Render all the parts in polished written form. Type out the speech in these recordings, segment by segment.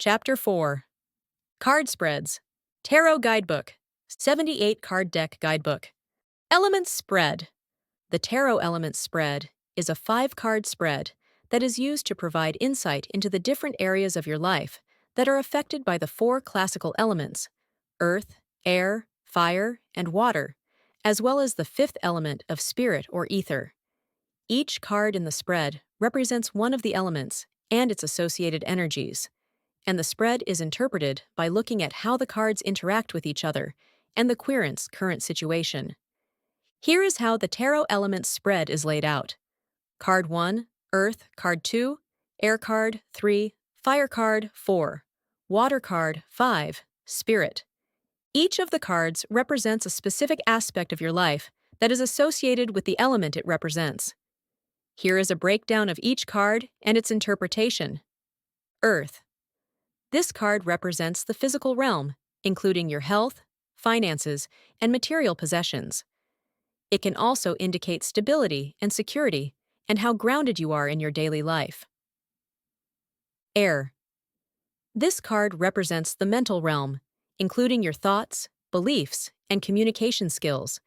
Chapter 4. Card Spreads. Tarot Guidebook. 78 Card Deck Guidebook. Elements Spread. The Tarot Elements Spread is a 5-card spread that is used to provide insight into the different areas of your life that are affected by the 4 classical elements: earth, air, fire, and water, as well as the 5th element of spirit or ether. Each card in the spread represents one of the elements and its associated energies, and the spread is interpreted by looking at how the cards interact with each other and the querent's current situation. Here is how the Tarot Elements spread is laid out. Card 1, Earth, Card 2, Air card 3, Fire card 4, Water card 5, Spirit. Each of the cards represents a specific aspect of your life that is associated with the element it represents. Here is a breakdown of each card and its interpretation. Earth. This card represents the physical realm, including your health, finances, and material possessions. It can also indicate stability and security and how grounded you are in your daily life. Air. This card represents the mental realm, including your thoughts, beliefs, and communication skills.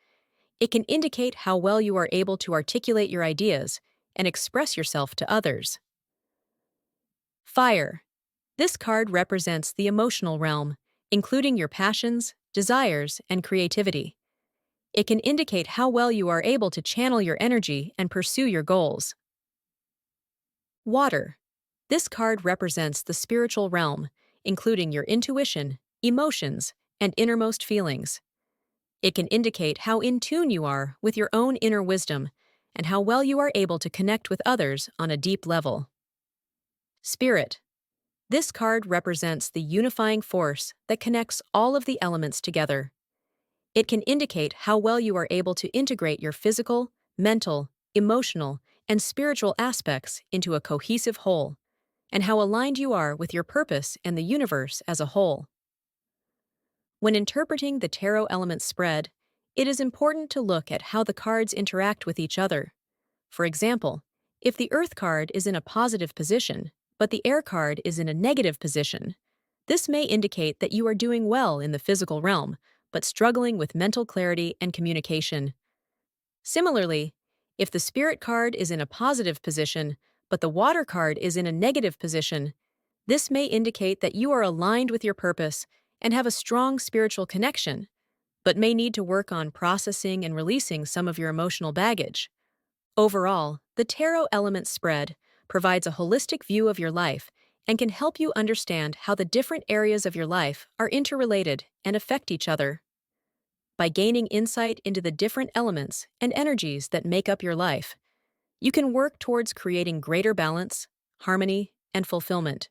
It can indicate how well you are able to articulate your ideas and express yourself to others. Fire. This card represents the emotional realm, including your passions, desires, and creativity. It can indicate how well you are able to channel your energy and pursue your goals. Water. This card represents the spiritual realm, including your intuition, emotions, and innermost feelings. It can indicate how in tune you are with your own inner wisdom and how well you are able to connect with others on a deep level. Spirit. This card represents the unifying force that connects all of the elements together. It can indicate how well you are able to integrate your physical, mental, emotional, and spiritual aspects into a cohesive whole, and how aligned you are with your purpose and the universe as a whole. When interpreting the Tarot Element spread, it is important to look at how the cards interact with each other. For example, if the Earth card is in a positive position, but the Air card is in a negative position, this may indicate that you are doing well in the physical realm, but struggling with mental clarity and communication. Similarly, if the Spirit card is in a positive position, but the Water card is in a negative position, this may indicate that you are aligned with your purpose and have a strong spiritual connection, but may need to work on processing and releasing some of your emotional baggage. Overall, the Tarot Element spread provides a holistic view of your life and can help you understand how the different areas of your life are interrelated and affect each other. By gaining insight into the different elements and energies that make up your life, you can work towards creating greater balance, harmony, and fulfillment.